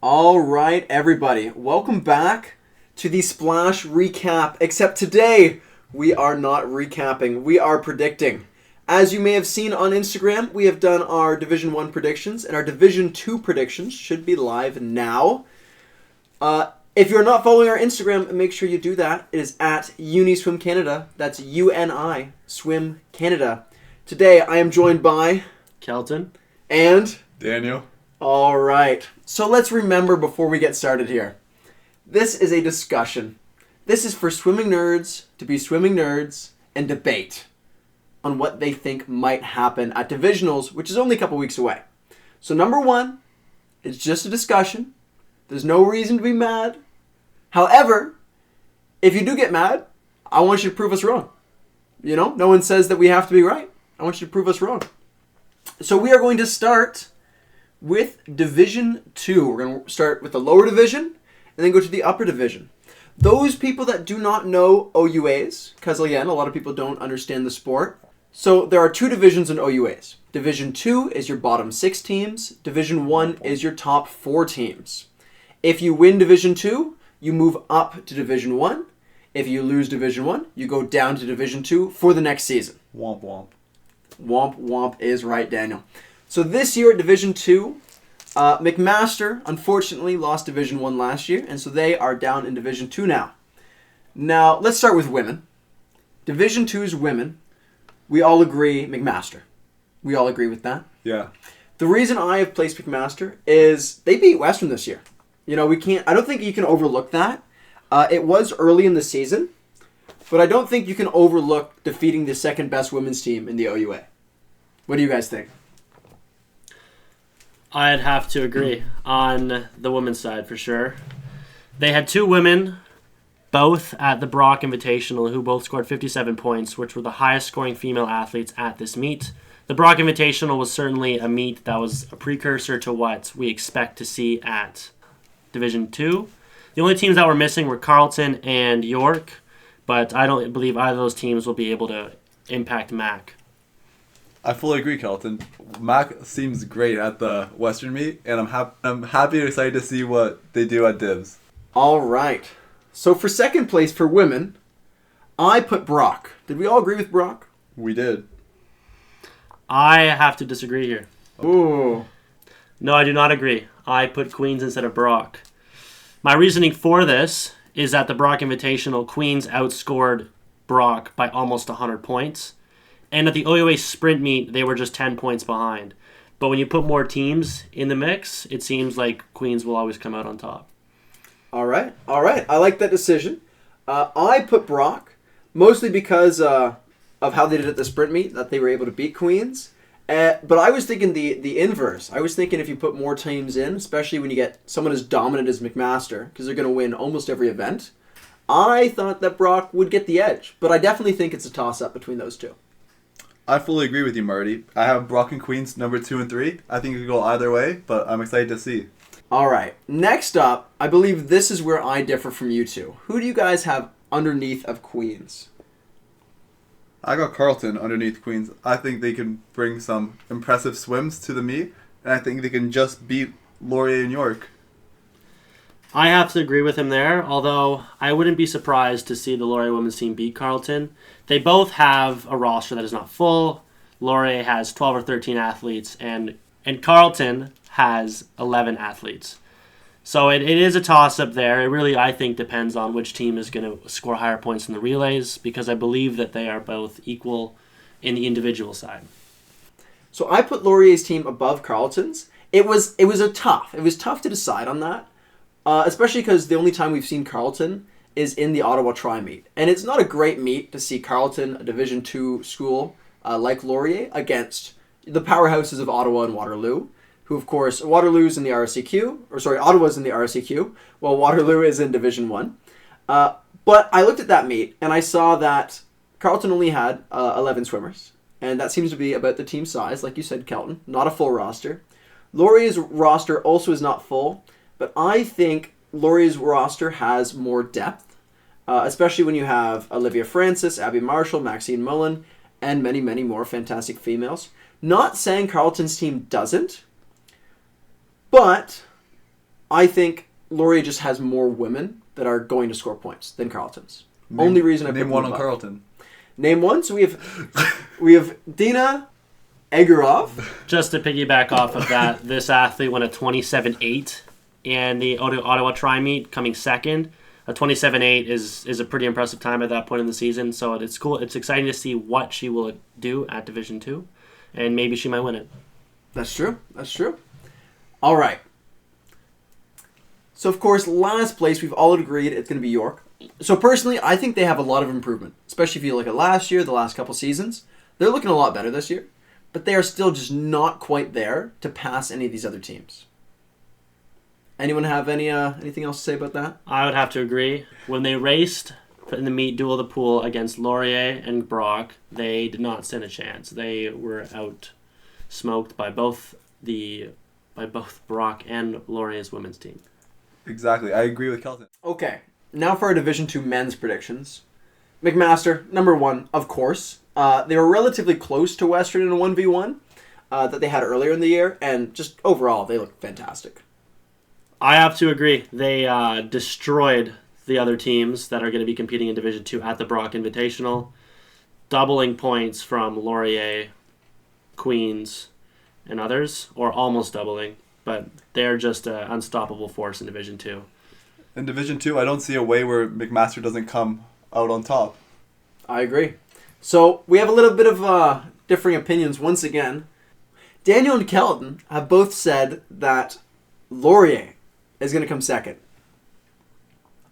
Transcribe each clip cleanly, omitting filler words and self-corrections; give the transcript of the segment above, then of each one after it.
All right, everybody. Welcome back to the Splash Recap. Except today, we are not recapping. We are predicting. As you may have seen on Instagram, we have done our Division 1 predictions, and our Division 2 predictions should be live now. If you're not following our Instagram, make sure you do that. It is at UniSwimCanada. That's UNI Swim Canada. Today, I am joined by Kelton and Daniel. All right. So let's remember before we get started here. This is a discussion. This is for swimming nerds to be swimming nerds and debate on what they think might happen at Divisionals, which is only a couple weeks away. So number one, it's just a discussion. There's no reason to be mad. However, if you do get mad, I want you to prove us wrong. You know, no one says that we have to be right. I want you to prove us wrong. So we are going to start with Division 2. We're going to start with the lower division and then go to the upper division. Those people that do not know OUAs, because again, a lot of people don't understand the sport. So there are two divisions in OUAs. Division 2 is your bottom 6 teams. Division 1 is your top 4 teams. If you win Division 2, you move up to Division 1. If you lose Division 1, you go down to Division 2 for the next season. Womp womp. Womp womp is right, Daniel. So this year at Division 2, McMaster unfortunately lost Division 1 last year, and so they are down in Division 2 now. Now, let's start with women. Division 2's women, we all agree McMaster. We all agree with that. Yeah. The reason I have placed McMaster is they beat Western this year. You know, I don't think you can overlook that. It was early in the season, but I don't think you can overlook defeating the second best women's team in the OUA. What do you guys think? I'd have to agree on the women's side for sure. They had two women, both at the Brock Invitational, who both scored 57 points, which were the highest scoring female athletes at this meet. The Brock Invitational was certainly a meet that was a precursor to what we expect to see at Division 2. The only teams that were missing were Carleton and York, but I don't believe either of those teams will be able to impact MAC. I fully agree, Kelton. Mac seems great at the Western meet, and I'm happy and excited to see what they do at Divs. All right. So for second place for women, I put Brock. Did we all agree with Brock? We did. I have to disagree here. Ooh. No, I do not agree. I put Queens instead of Brock. My reasoning for this is that the Brock Invitational, Queens outscored Brock by almost 100 points. And at the OUA sprint meet, they were just 10 points behind. But when you put more teams in the mix, it seems like Queens will always come out on top. All right. I like that decision. I put Brock, mostly because of how they did at the sprint meet, that they were able to beat Queens. But I was thinking the inverse. I was thinking if you put more teams in, especially when you get someone as dominant as McMaster, because they're going to win almost every event, I thought that Brock would get the edge. But I definitely think it's a toss-up between those two. I fully agree with you, Marty. I have Brock and Queens number 2 and 3. I think it could go either way, but I'm excited to see. All right. Next up, I believe this is where I differ from you two. Who do you guys have underneath of Queens? I got Carleton underneath Queens. I think they can bring some impressive swims to the meet, and I think they can just beat Laurier and York. I have to agree with him there, although I wouldn't be surprised to see the Laurier women's team beat Carleton. They both have a roster that is not full. Laurier has 12 or 13 athletes, and Carleton has 11 athletes. So it is a toss-up there. It really, I think, depends on which team is going to score higher points in the relays, because I believe that they are both equal in the individual side. So I put Laurier's team above Carleton's. It was tough to decide on that, especially because the only time we've seen Carleton is in the Ottawa Tri-Meet. And it's not a great meet to see Carleton, a Division 2 school like Laurier, against the powerhouses of Ottawa and Waterloo, who, of course, Ottawa's in the RSEQ, while Waterloo is in Division 1. But I looked at that meet, and I saw that Carleton only had 11 swimmers, and that seems to be about the team size, like you said, Kelton, not a full roster. Laurier's roster also is not full, but I think Laurier's roster has more depth, especially when you have Olivia Francis, Abby Marshall, Maxine Mullen, and many, many more fantastic females. Not saying Carleton's team doesn't, but I think Laurier just has more women that are going to score points than Carleton's. Only reason I put name them one on above. Carleton. Name one. So we have Dina Egorov. Just to piggyback off of that, this athlete went a 27.8 and the Ottawa Tri-Meet coming second. A 27.8 is a pretty impressive time at that point in the season, so it's cool. It's exciting to see what she will do at Division 2, and maybe she might win it. That's true. That's true. All right. So, of course, last place, we've all agreed it's going to be York. So, personally, I think they have a lot of improvement, especially if you look at last year, the last couple seasons. They're looking a lot better this year, but they are still just not quite there to pass any of these other teams. Anyone have anything else to say about that? I would have to agree. When they raced in the meet duel of the pool against Laurier and Brock, they did not stand a chance. They were out-smoked by both Brock and Laurier's women's team. Exactly. I agree with Kelton. Okay, now for our Division 2 men's predictions. McMaster, number 1, of course. They were relatively close to Western in a 1v1 that they had earlier in the year, and just overall, they look fantastic. I have to agree. They destroyed the other teams that are going to be competing in Division 2 at the Brock Invitational, doubling points from Laurier, Queens, and others, or almost doubling, but they're just an unstoppable force in Division 2. In Division 2, I don't see a way where McMaster doesn't come out on top. I agree. So, we have a little bit of differing opinions once again. Daniel and Kelton have both said that Laurier is going to come second.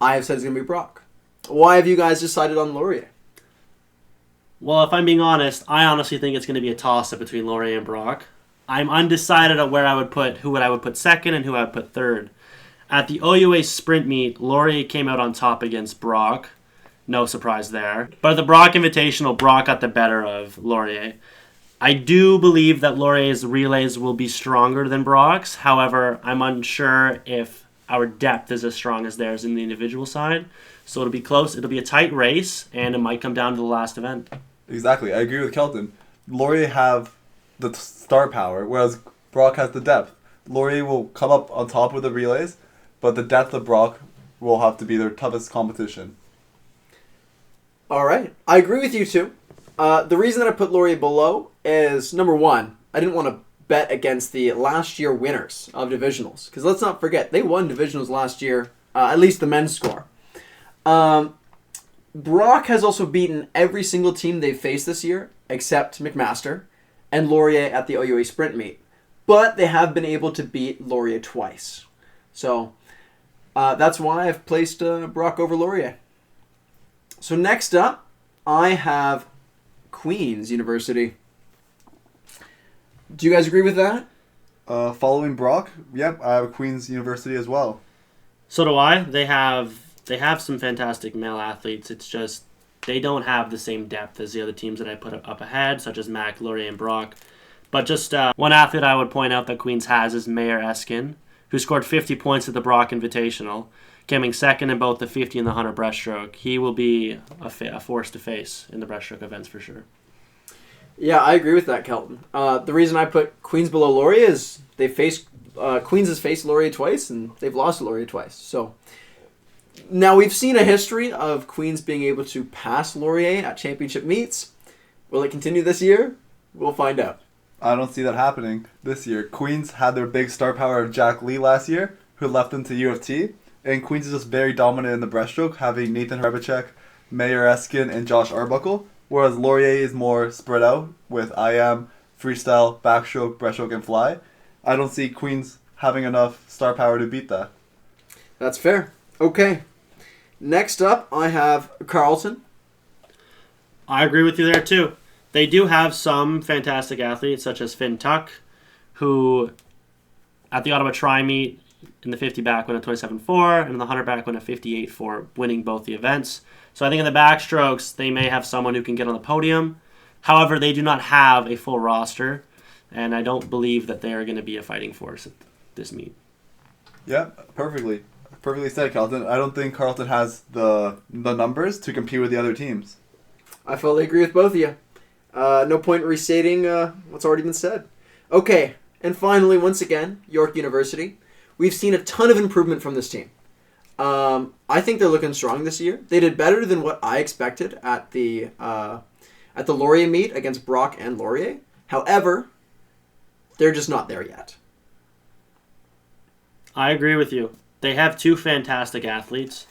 I have said it's going to be Brock. Why have you guys decided on Laurier? Well, if I'm being honest, I honestly think it's going to be a toss-up between Laurier and Brock. I'm undecided on who I would put second and who I would put third. At the OUA sprint meet, Laurier came out on top against Brock. No surprise there. But at the Brock Invitational, Brock got the better of Laurier. I do believe that Laurier's relays will be stronger than Brock's. However, I'm unsure if our depth is as strong as theirs in the individual side. So it'll be close. It'll be a tight race, and it might come down to the last event. Exactly. I agree with Kelton. Laurier have the star power, whereas Brock has the depth. Laurier will come up on top with the relays, but the depth of Brock will have to be their toughest competition. All right. I agree with you too. The reason that I put Laurier below is, number 1, I didn't want to bet against the last year winners of Divisionals. Because let's not forget, they won Divisionals last year, at least the men's score. Brock has also beaten every single team they've faced this year, except McMaster and Laurier at the OUA Sprint Meet. But they have been able to beat Laurier twice. So that's why I've placed Brock over Laurier. So next up, I have Queen's University. Do you guys agree with that? Following Brock, yep, I have Queen's University as well. So do I. They have some fantastic male athletes. It's just they don't have the same depth as the other teams that I put up ahead, such as Mac, Laurier, and Brock. But just one athlete I would point out that Queens has is Mayer Eskin, who scored 50 points at the Brock Invitational, coming second in both the 50 and the 100 breaststroke. He will be a force to face in the breaststroke events for sure. Yeah, I agree with that, Kelton. The reason I put Queens below Laurier is Queens has faced Laurier twice, and they've lost to Laurier twice. So now we've seen a history of Queens being able to pass Laurier at championship meets. Will it continue this year? We'll find out. I don't see that happening this year. Queens had their big star power of Jack Lee last year, who left them to U of T, and Queens is just very dominant in the breaststroke, having Nathan Hrebacek, Mayer Eskin, and Josh Arbuckle, whereas Laurier is more spread out with IM, freestyle, backstroke, breaststroke, and fly. I don't see Queens having enough star power to beat that. That's fair. Okay. Next up, I have Carleton. I agree with you there too. They do have some fantastic athletes, such as Finn Tuck, who at the Ottawa Tri-Meet in the 50 back went a 27.4, and in the 100 back went a 58.4, winning both the events. So I think in the backstrokes, they may have someone who can get on the podium. However, they do not have a full roster, and I don't believe that they are going to be a fighting force at this meet. Yeah, perfectly. Perfectly said, Carleton. I don't think Carleton has the numbers to compete with the other teams. I fully agree with both of you. No point restating what's already been said. Okay, and finally, once again, York University. we've seen a ton of improvement from this team. I think they're looking strong this year. They did better than what I expected at the Laurier meet against Brock and Laurier. However, they're just not there yet. I agree with you. They have two fantastic athletes,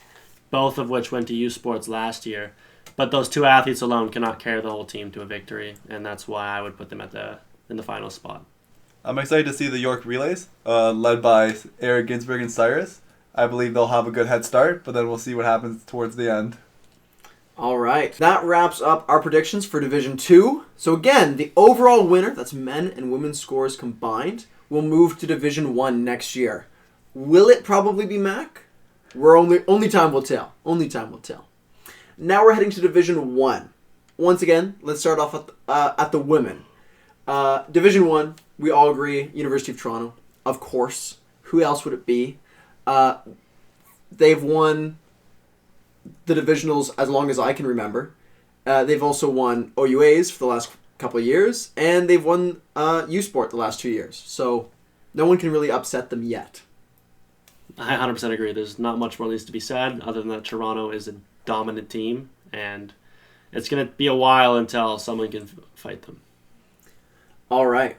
both of which went to U Sports last year. But those two athletes alone cannot carry the whole team to a victory, and that's why I would put them in the final spot. I'm excited to see the York Relays, led by Eric Ginsberg and Cyrus. I believe they'll have a good head start, but then we'll see what happens towards the end. All right. That wraps up our predictions for Division 2. So again, the overall winner, that's men and women's scores combined, will move to Division 1 next year. Will it probably be Mac? Only time will tell. Only time will tell. Now we're heading to Division 1. Once again, let's start off at the women. Division 1, we all agree, University of Toronto. Of course. Who else would it be? They've won the Divisionals as long as I can remember. They've also won OUAs for the last couple of years, and they've won U Sport the last 2 years. So no one can really upset them yet. I 100% agree. There's not much more needs to be said other than that Toronto is a dominant team, and it's going to be a while until someone can fight them. All right.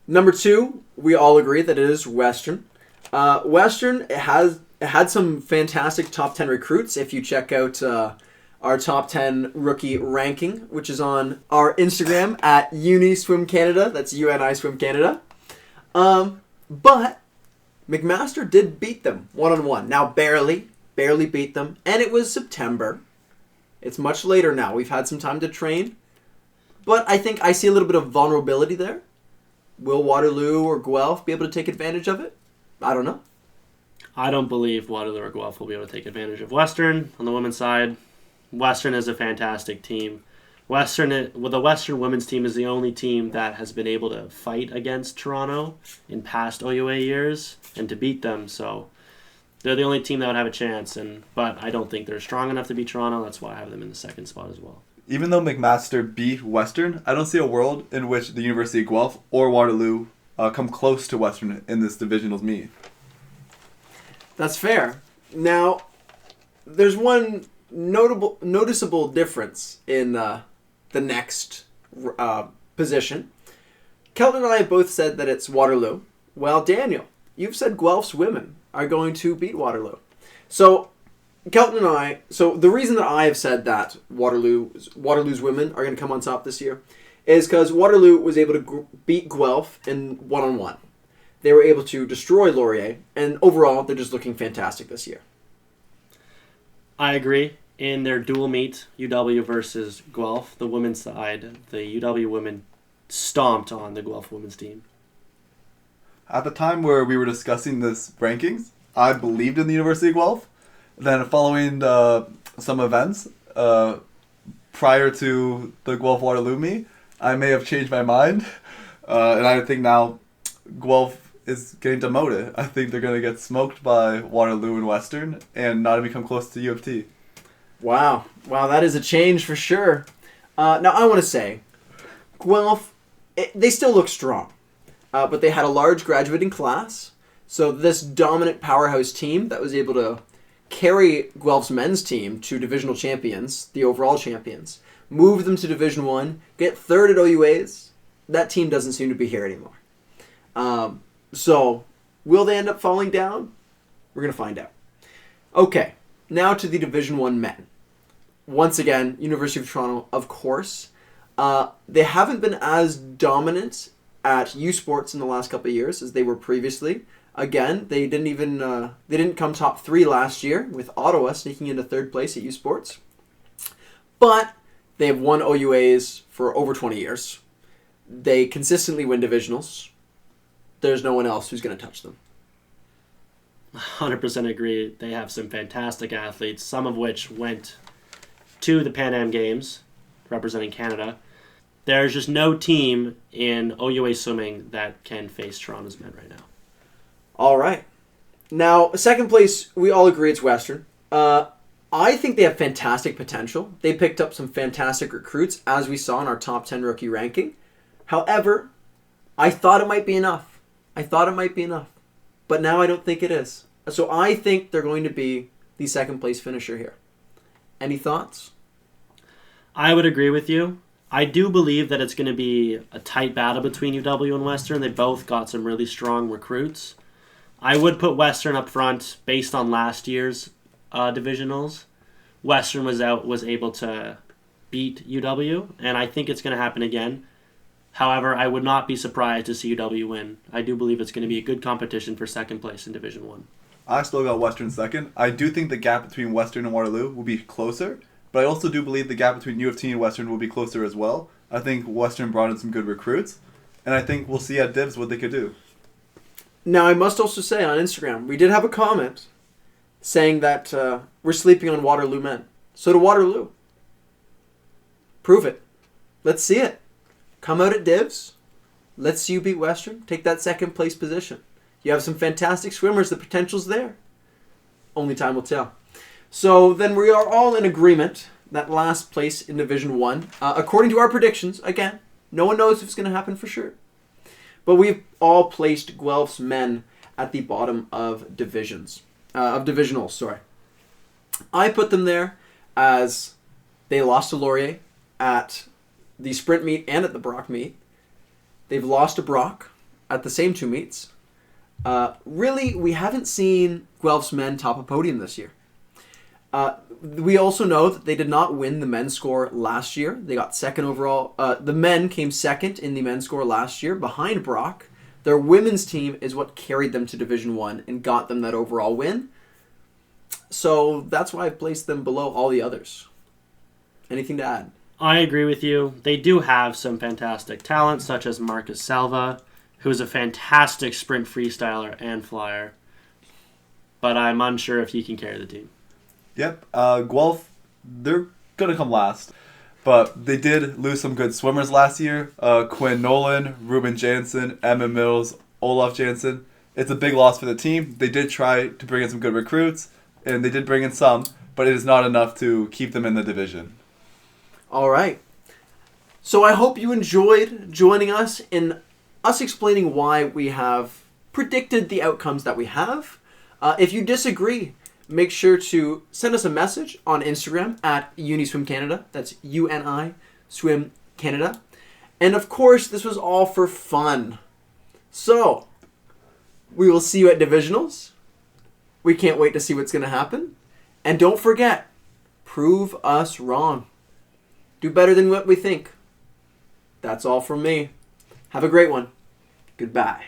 Number 2, we all agree that it is Western. Western had some fantastic top 10 recruits. If you check out our top 10 rookie ranking, which is on our Instagram at Uni Swim Canada. That's UNI Swim Canada. But McMaster did beat them 1-on-1. Now barely beat them, and it was September. It's much later now. We've had some time to train, but I think I see a little bit of vulnerability there. Will Waterloo or Guelph be able to take advantage of it? I don't know. I don't believe Waterloo or Guelph will be able to take advantage of Western on the women's side. Western is a fantastic team. The Western women's team is the only team that has been able to fight against Toronto in past OUA years and to beat them. So they're the only team that would have a chance. But I don't think they're strong enough to beat Toronto. That's why I have them in the second spot as well. Even though McMaster beat Western, I don't see a world in which the University of Guelph or Waterloo come close to Western in this divisionals meet. That's fair. Now, there's one noticeable difference in the next position. Kelton and I have both said that it's Waterloo. Well, Daniel, you've said Guelph's women are going to beat Waterloo. So, Kelton and the reason that I have said that Waterloo's women are going to come on top this year is because Waterloo was able to beat Guelph in 1-on-1. They were able to destroy Laurier, and overall, they're just looking fantastic this year. I agree. In their dual meet, UW versus Guelph, the women's side, the UW women stomped on the Guelph women's team. At the time where we were discussing this rankings, I believed in the University of Guelph. Then following some events prior to the Guelph-Waterloo meet, I may have changed my mind. And I think now Guelph is getting demoted. I think they're going to get smoked by Waterloo and Western and not even come close to U of T. Wow, that is a change for sure. Now, I want to say, Guelph, they still look strong. But they had a large graduating class. So this dominant powerhouse team that was able to carry Guelph's men's team to divisional champions, the overall champions, move them to Division 1, get third at OUAs, that team doesn't seem to be here anymore. So, will they end up falling down? We're going to find out. Okay, now to the Division 1 men. Once again, University of Toronto, of course. They haven't been as dominant at U Sports in the last couple of years as they were previously. Again, they didn't come top 3 last year, with Ottawa sneaking into third place at U Sports. But they have won OUAs for over 20 years. They consistently win divisionals. There's no one else who's going to touch them. 100% agree. They have some fantastic athletes, some of which went to the Pan Am Games representing Canada. There's just no team in OUA swimming that can face Toronto's men right now. All right. Now, second place, we all agree it's Western. I think they have fantastic potential. They picked up some fantastic recruits, as we saw in our top 10 rookie ranking. However, I thought it might be enough. but now I don't think it is. So I think they're going to be the second place finisher here. Any thoughts? I would agree with you. I do believe that it's going to be a tight battle between UW and Western. They both got some really strong recruits. I would put Western up front based on last year's divisionals. Western was able to beat UW, and I think it's going to happen again. However, I would not be surprised to see UW win. I do believe it's going to be a good competition for second place in Division 1. I still got Western second. I do think the gap between Western and Waterloo will be closer, but I also do believe the gap between U of T and Western will be closer as well. I think Western brought in some good recruits, and I think we'll see at Divs what they could do. Now, I must also say on Instagram, we did have a comment saying that we're sleeping on Waterloo men. So to Waterloo. Prove it. Let's see it. Come out at Divs. Let's see you beat Western. Take that second place position. You have some fantastic swimmers. The potential's there. Only time will tell. So then we are all in agreement that last place in Division 1, according to our predictions, again, no one knows if it's going to happen for sure. But we've all placed Guelph's men at the bottom of divisionals, sorry. I put them there as they lost to Laurier at the sprint meet and at the Brock meet. They've lost to Brock at the same two meets. Really, we haven't seen Guelph's men top a podium this year. We also know that they did not win the men's score last year. They got second overall. The men came second in the men's score last year behind Brock. Their women's team is what carried them to Division 1 and got them that overall win. So that's why I've placed them below all the others. Anything to add? I agree with you. They do have some fantastic talent, such as Marcus Salva, who is a fantastic sprint freestyler and flyer. But I'm unsure if he can carry the team. Yep. Guelph, they're going to come last. But they did lose some good swimmers last year. Quinn Nolan, Ruben Jansen, Emma Mills, Olaf Jansen. It's a big loss for the team. They did try to bring in some good recruits, and they did bring in some, but it is not enough to keep them in the division. All right. So I hope you enjoyed joining us in us explaining why we have predicted the outcomes that we have. If you disagree, make sure to send us a message on Instagram at UniSwimCanada. That's UNI Swim Canada. And of course, this was all for fun. So, we will see you at Divisionals. We can't wait to see what's going to happen. And don't forget, prove us wrong. Do better than what we think. That's all from me. Have a great one. Goodbye.